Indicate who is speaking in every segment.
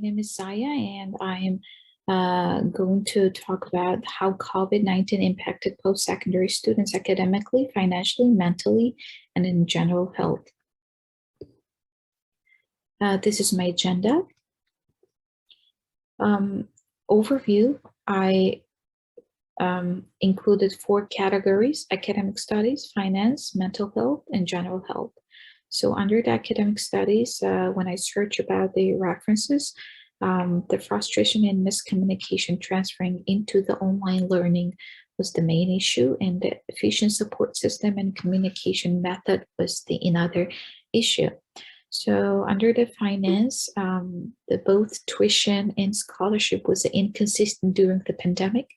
Speaker 1: name is Zaya, and I am going to talk about how COVID-19 impacted post-secondary students academically, financially, mentally, and in general health. This is my agenda. Overview, I included 4 categories: academic studies, finance, mental health, and general health. So under the academic studies, when I search about the references, the frustration and miscommunication transferring into the online learning was the main issue, and the efficient support system and communication method was the another issue. So under the finance, the both tuition and scholarship was inconsistent during the pandemic,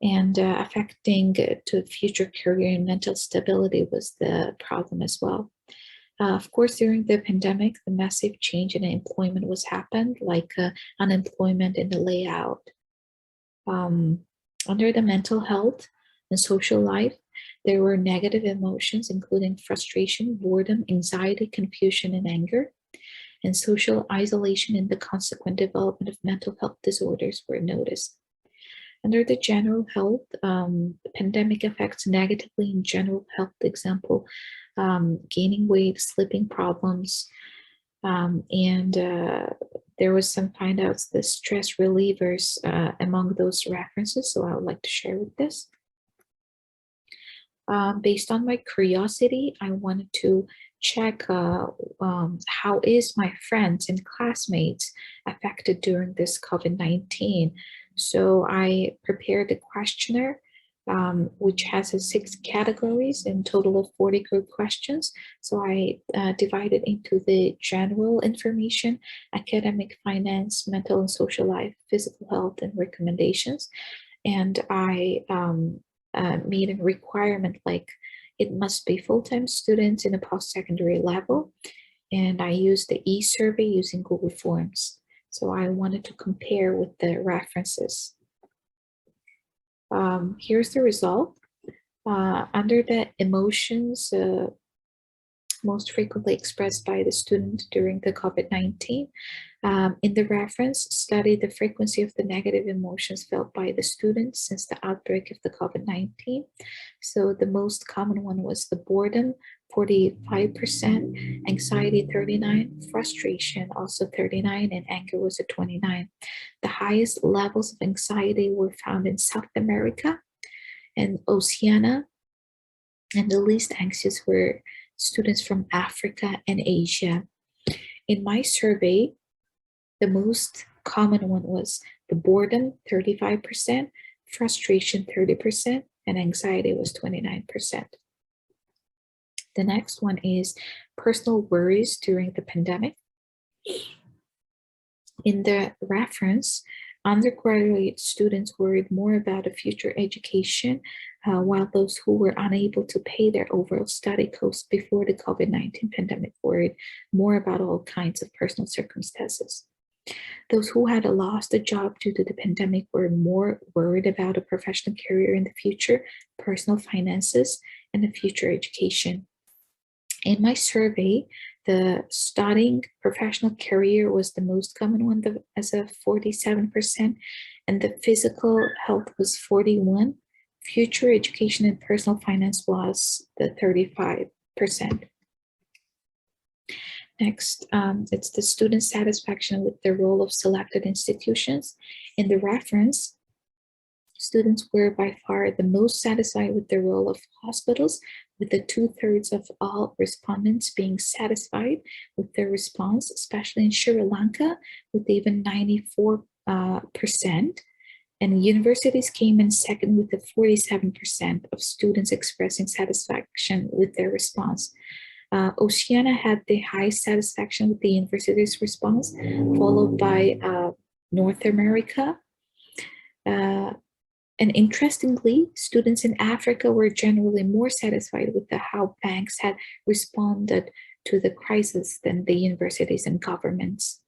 Speaker 1: and affecting to future career and mental stability was the problem as well. Of course, during the pandemic, the massive change in employment was happened, like unemployment in the layout. Under the mental health and social life, there were negative emotions, including frustration, boredom, anxiety, confusion, and anger. And social isolation and the consequent development of mental health disorders were noticed. Under the general health, the pandemic affects negatively in general health, example, gaining weight, sleeping problems, and there was some findouts, the stress relievers among those references, so I would like to share with this. Based on my curiosity, I wanted to check how is my friends and classmates affected during this COVID-19. So I prepared a questionnaire, which has 6 categories in total of 40 group questions. So I divided into the general information, academic, finance, mental and social life, physical health, and recommendations. And I made a requirement like it must be full-time students in a post-secondary level. And I used the e-survey using Google Forms. So I wanted to compare with the references. Here's the result. Under the emotions most frequently expressed by the student during the COVID-19, in the reference, study the frequency of the negative emotions felt by the students since the outbreak of the COVID-19. So the most common one was the boredom, 45%, anxiety 39%, frustration also 39%, and anger was at 29%. The highest levels of anxiety were found in South America and Oceania, and the least anxious were students from Africa and Asia. In my survey, the most common one was the boredom, 35%, frustration, 30%, and anxiety was 29%. The next one is personal worries during the pandemic. In the reference, undergraduate students worried more about a future education, while those who were unable to pay their overall study costs before the COVID-19 pandemic worried more about all kinds of personal circumstances. Those who had lost a job due to the pandemic were more worried about a professional career in the future, personal finances, and the future education. In my survey, the studying professional career was the most common one as a 47%, and the physical health was 41%. Future education and personal finance was the 35%. Next, it's the student satisfaction with the role of selected institutions. In the reference, students were by far the most satisfied with the role of hospitals, with the 2/3 of all respondents being satisfied with their response, especially in Sri Lanka, with even 94%. And universities came in second with the 47% of students expressing satisfaction with their response. Oceania had the highest satisfaction with the university's response, followed by North America. And interestingly, students in Africa were generally more satisfied with how banks had responded to the crisis than the universities and governments.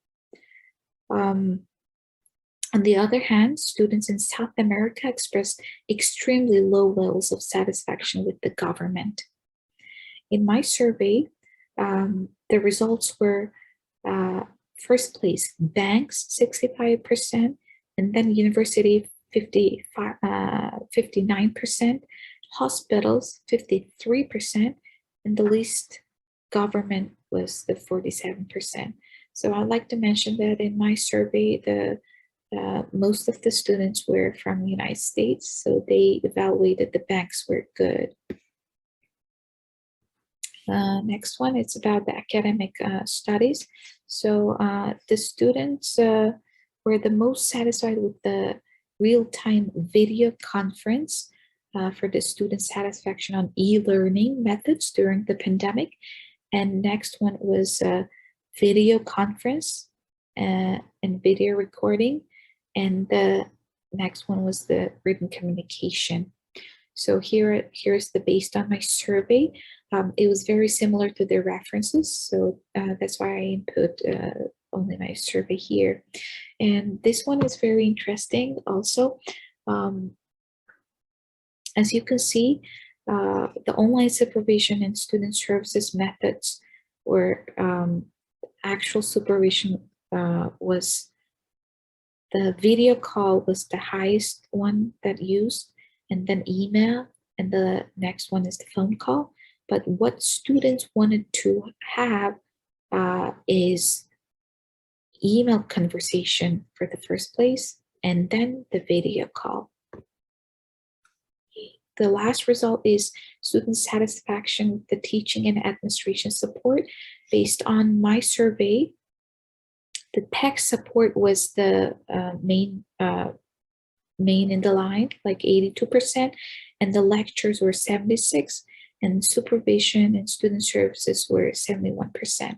Speaker 1: On the other hand, students in South America expressed extremely low levels of satisfaction with the government. In my survey, the results were First place, banks 65%, and then university 59%, hospitals 53%, and the least government was the 47%. So I'd like to mention that in my survey, most of the students were from the United States, so they evaluated the banks were good. Next one, it's about the academic studies. So the students were the most satisfied with the real-time video conference for the student satisfaction on e-learning methods during the pandemic. And next one was video conference and video recording. And the next one was the written communication. So here's the based on my survey. It was very similar to their references, so that's why I input only my survey here. And this one is very interesting also. As you can see, the online supervision and student services methods were actual supervision was the video call was the highest one that used, and then email, and the next one is the phone call. But what students wanted to have is email conversation for the first place, and then the video call. The last result is student satisfaction with the teaching and administration support. Based on my survey, the tech support was the main in the line, like 82%, and the lectures were 76%, and supervision and student services were 71%.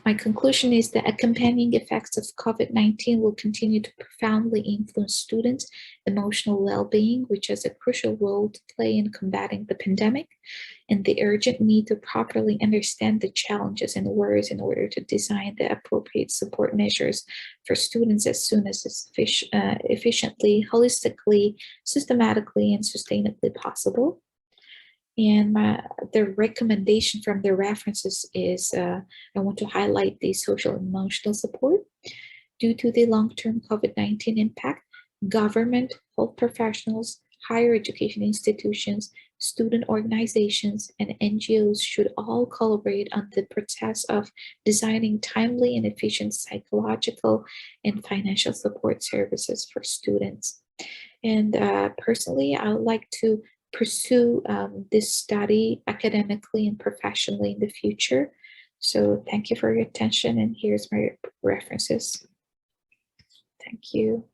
Speaker 1: My conclusion is that accompanying effects of COVID-19 will continue to profoundly influence students' emotional well-being, which has a crucial role to play in combating the pandemic, and the urgent need to properly understand the challenges and worries in order to design the appropriate support measures for students as soon as efficiently, holistically, systematically, and sustainably possible. And the recommendation from the references is I want to highlight the social and emotional support. Due to the long-term COVID-19 impact, government, health professionals, higher education institutions, student organizations, and NGOs should all collaborate on the process of designing timely and efficient psychological and financial support services for students. And personally, I would like to pursue this study academically and professionally in the future. So thank you for your attention, and here's my references. Thank you.